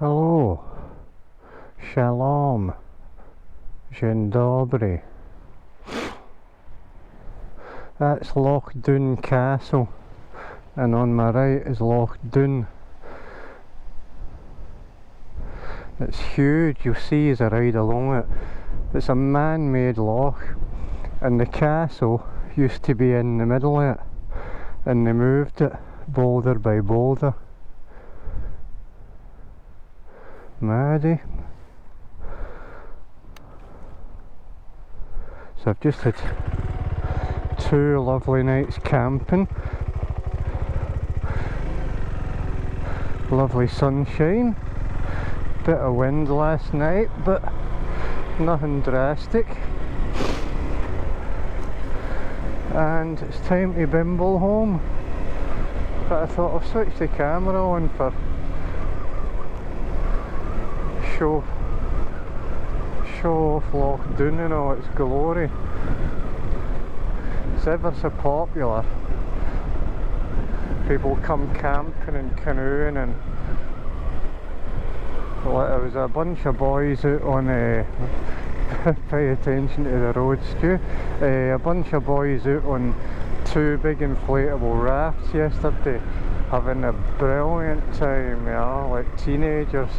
Hello, shalom, dzień dobry. That's Loch Doon Castle, and on my right is Loch Doon. It's huge, you'll see as I ride along it. It's a man-made loch, and the castle used to be in the middle of it, and they moved it boulder by boulder. Maddy. So I've just had 2 lovely nights camping. Lovely sunshine. Bit of wind last night, but nothing drastic. And it's time to bimble home. But I thought I'll switch the camera on for show off Loch Doon in all its glory. It's ever so popular. People come camping and canoeing, and well, there was a bunch of boys out on pay attention to the road, Stu. A bunch of boys out on 2 big inflatable rafts yesterday, having a brilliant time, yeah, like teenagers.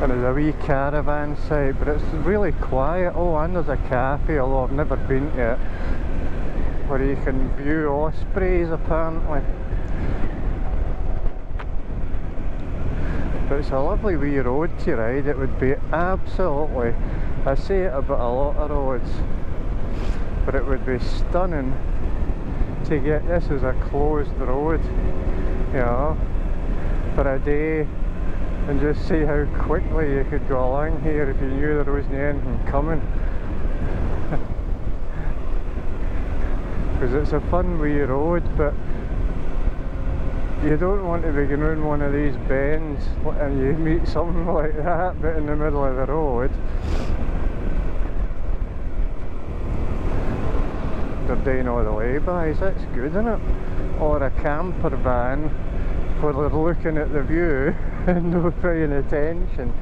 And there's a wee caravan site, but it's really quiet. Oh, and there's a cafe, although I've never been to it, where you can view ospreys apparently. But it's a lovely wee road to ride. It would be absolutely, I say it about a lot of roads, but it would be stunning to get this as a closed road, you know, for a day, and just see how quickly you could go along here if you knew there wasn't anything coming. Because it's a fun wee road, but you don't want to be going around one of these bends and you meet something like that but in the middle of the road. They're doing all the laybys, that's good, isn't it? Or a camper van where they're looking at the view and not paying attention,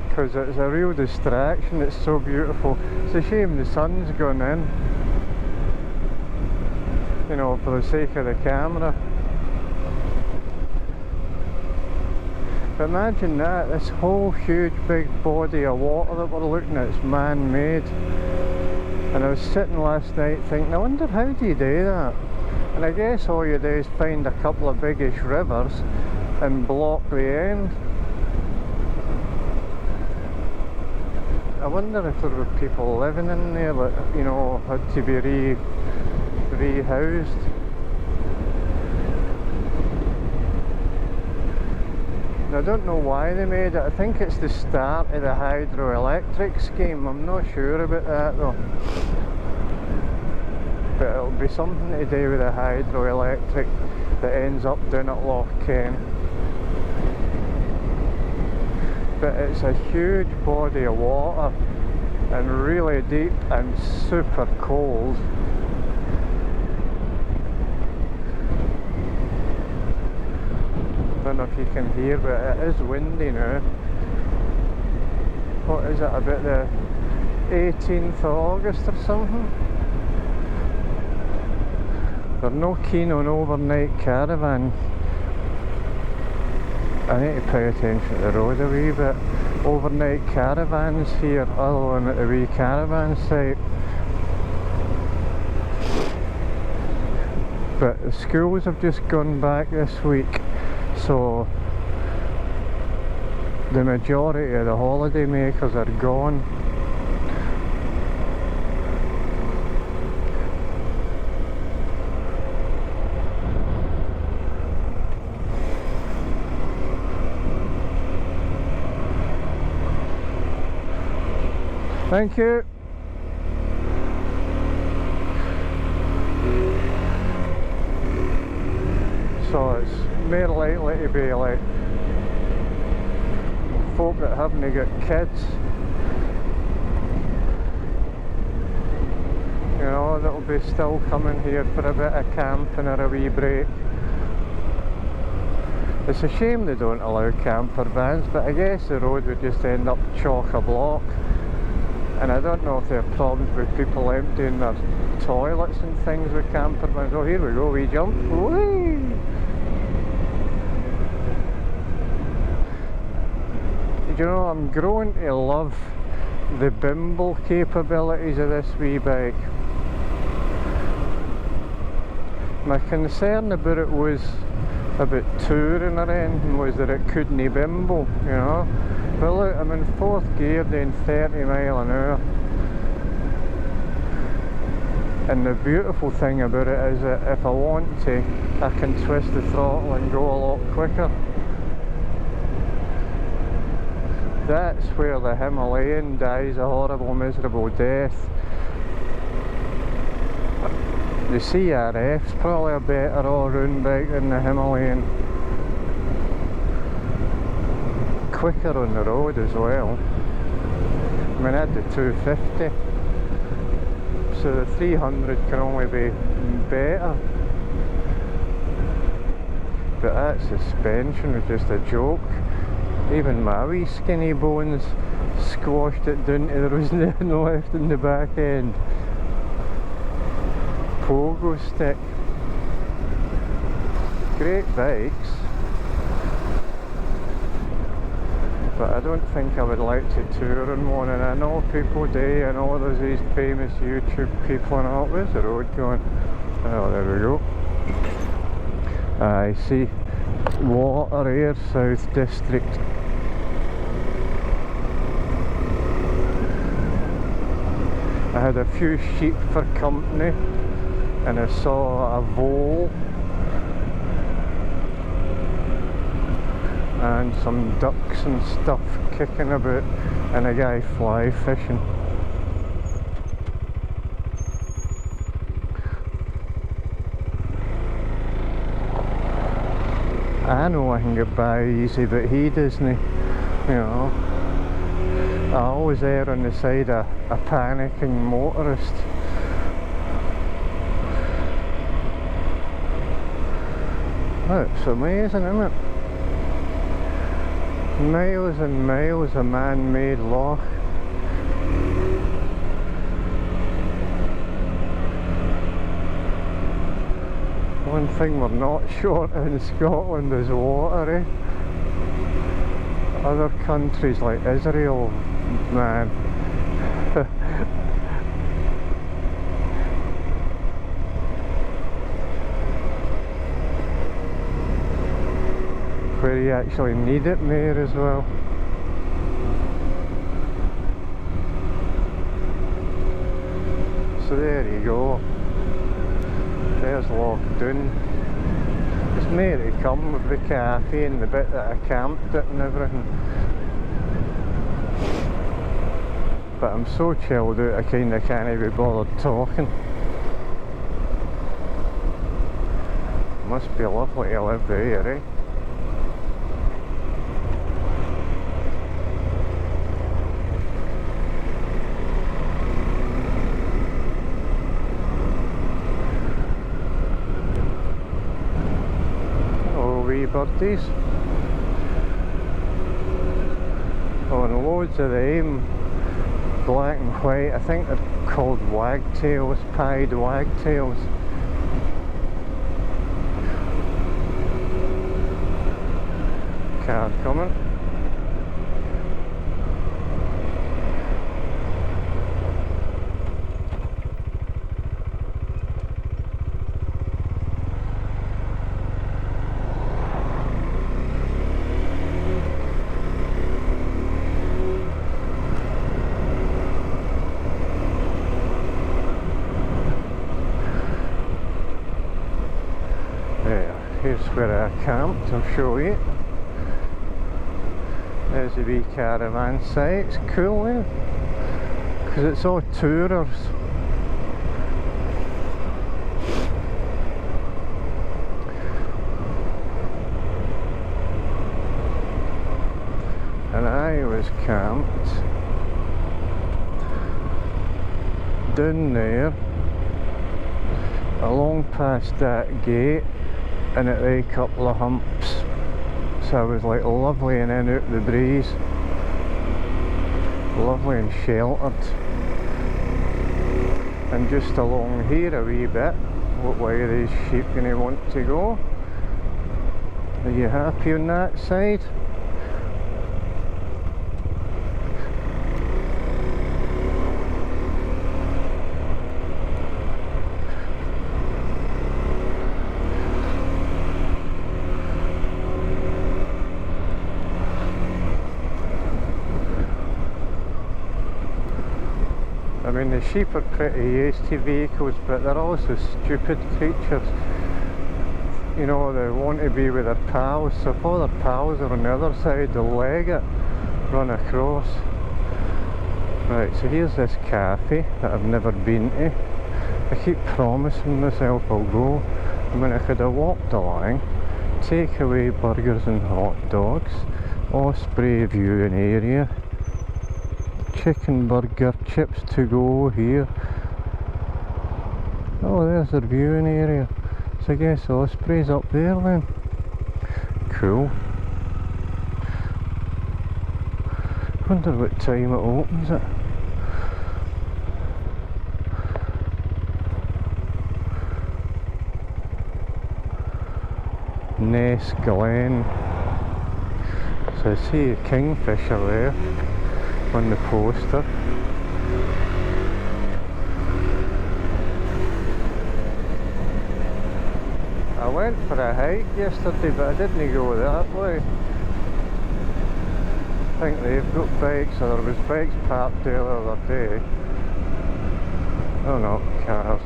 because it's a real distraction. It's so beautiful. It's a shame the sun's gone in, you know, for the sake of the camera. But imagine that, this whole huge big body of water that we're looking at, it's man-made. And I was sitting last night thinking, I wonder how do you do that? And I guess all you do is find a couple of biggish rivers and block the end. I wonder if there were people living in there that, you know, had to be rehoused. I don't know why they made it. I think it's the start of the hydroelectric scheme. I'm not sure about that though. But it'll be something to do with the hydroelectric that ends up down at Loch Doon. But it's a huge body of water and really deep and super cold. I don't know if you can hear, but it is windy now. What is it, about the 18th of August or something? They're no keen on overnight caravan. I need to pay attention to the road a wee bit. Overnight caravans here, other than at the wee caravan site. But the schools have just gone back this week, so the majority of the holiday makers are gone. Thank you. So it's more likely to be like folk that haven't got kids, you know, that'll be still coming here for a bit of camping or a wee break. It's a shame they don't allow camper vans, but I guess the road would just end up chock-a-block. And I don't know if there are problems with people emptying their toilets and things with camper vans. Oh, here we go, we jump. Whee! You know, I'm growing to love the bimble capabilities of this wee bike. My concern about it was about touring around was that it couldn't bimble, you know. But look, I'm in 4th gear doing 30 mile an hour. And the beautiful thing about it is that if I want to, I can twist the throttle and go a lot quicker. That's where the Himalayan dies a horrible, miserable death. The CRF's probably a better all-round bike than the Himalayan. Quicker on the road as well. I mean, I had the 250, so the 300 can only be better. But that suspension was just a joke. Even my wee skinny bones squashed it down to there was nothing left in the back end. Pogo stick. Great bikes, but I don't think I would like to tour on one, and I know people do. I know there's these famous YouTube people and all. Where's the road going? Oh, there we go. I see. Ayrshire South District. I had a few sheep for company, and I saw a vole and some ducks and stuff kicking about, and a guy fly fishing. I know I can get by easy, but he doesn't, you know. I always err on the side of a panicking motorist. That's amazing, isn't it? Miles and miles of man-made loch. One thing we're not short in Scotland is water, eh? Other countries like Israel, man. Where you actually need it more as well. So there you go. There's Loch Doon. There's more to come with the cafe and the bit that I camped at and everything. But I'm so chilled out I kinda can't be bothered talking. Must be lovely to live there, eh? Birdies. Oh, and loads of them, black and white. I think they're called wagtails, pied wagtails. Car coming. Here's where I camped, I'll show you. There's the wee caravan site, it's cool, eh? Because it's all tourers. And I was camped down there along past that gate and at a couple of humps, so I was like lovely and in out the breeze, lovely and sheltered. And just along here a wee bit, what way are these sheep going to want to go? Are you happy on that side? I mean, the sheep are pretty used to vehicles, but they're also stupid creatures. You know, they want to be with their pals, so if all their pals are on the other side, they'll leg it, run across. Right, so here's this cafe that I've never been to. I keep promising myself I'll go. I mean, I could have walked along, takeaway burgers and hot dogs, Osprey viewing area, chicken burger, chips to go here. Oh, there's their viewing area. So I guess Osprey's up there then. Cool. Wonder what time it opens it. Ness Glen. So I see a kingfisher there on the poster. I went for a hike yesterday, but I didn't go that way. I think they've got bikes, or there was bikes parked there the other day. Oh no, cars.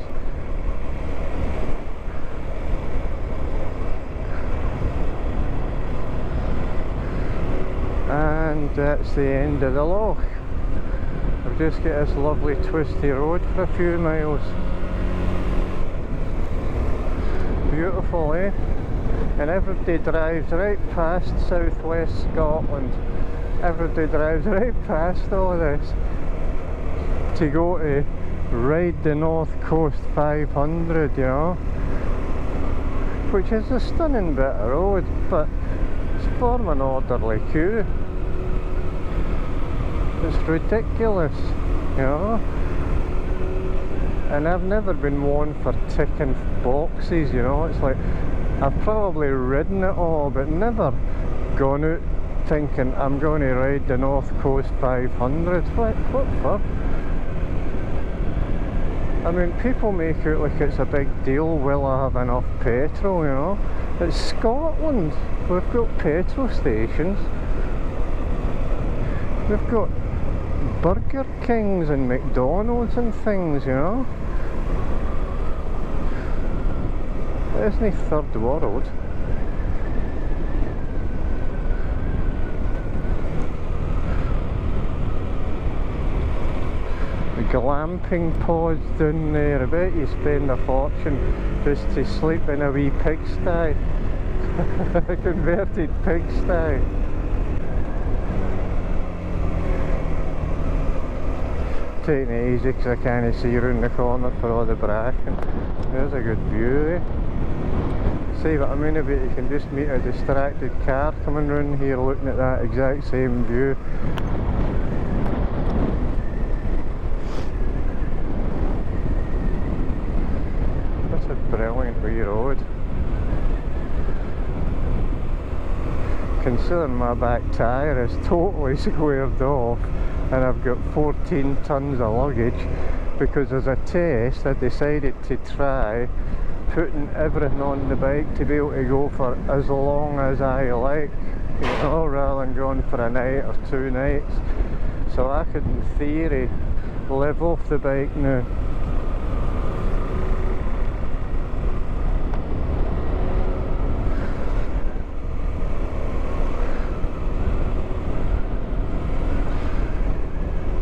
And that's the end of the loch. I've just got this lovely twisty road for a few miles. Beautiful, eh? And everybody drives right past southwest Scotland. Everybody drives right past all this to go to ride the North Coast 500, you know, which is a stunning bit of road, but it's form an orderly queue. It's ridiculous, you know. And I've never been one for ticking boxes, you know. It's like, I've probably ridden it all, but never gone out thinking I'm going to ride the North Coast 500. What for? I mean, people make out like it's a big deal, will I have enough petrol, you know. It's Scotland. We've got petrol stations. We've got Burger Kings and McDonald's and things, you know. It isn't third world. The glamping pods down there, I bet you spend a fortune just to sleep in a wee pigsty. A converted pigsty. Taking it easy because I can't see around the corner for all the bracken. There's a good view, eh? See what I mean about you can just meet a distracted car coming round here looking at that exact same view. That's a brilliant wee road. Considering my back tyre is totally squared off and I've got 14 tons of luggage, because as a test I decided to try putting everything on the bike to be able to go for as long as I like, you know, rather than going for a night or 2 nights. So I could in theory live off the bike now.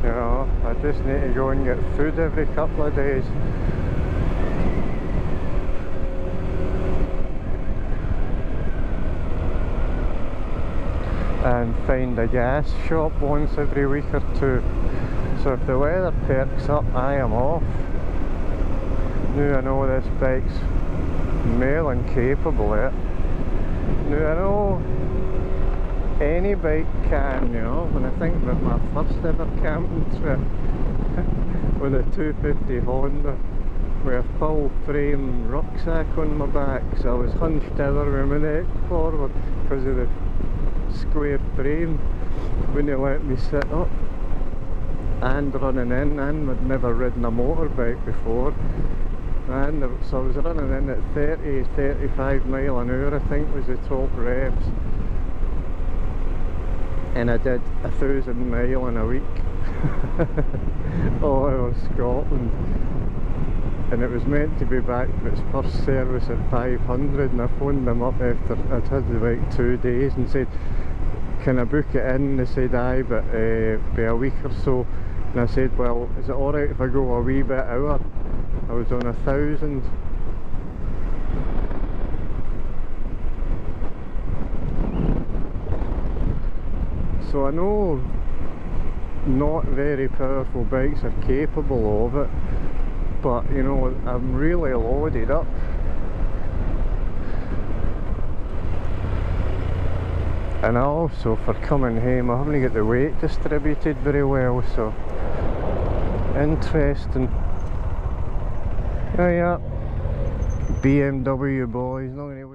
You know, I just need to go and get food every couple of days. And find a gas shop once every week or two. So if the weather perks up, I am off. Now I know this bike's more than capable of it. Now I know any bike can, you know. When I think about my first ever camping trip with a 250 Honda with a full frame rucksack on my back, so I was hunched over with my neck forward because of the square frame. Wouldn't let me sit up, and running in, and I'd never ridden a motorbike before, and so I was running in at 35 mile an hour I think was the top revs, and I did 1,000 mile in a week all over Scotland. And it was meant to be back for its first service at 500, and I phoned them up after I'd had the bike 2 days and said, can I book it in? They said aye, but be a week or so. And I said, well, is it alright if I go a wee bit out? I was on 1,000. So I know not very powerful bikes are capable of it, but you know, I'm really loaded up. And also for coming home I haven't got the weight distributed very well, so interesting. Oh yeah, BMW boys, not gonna wait.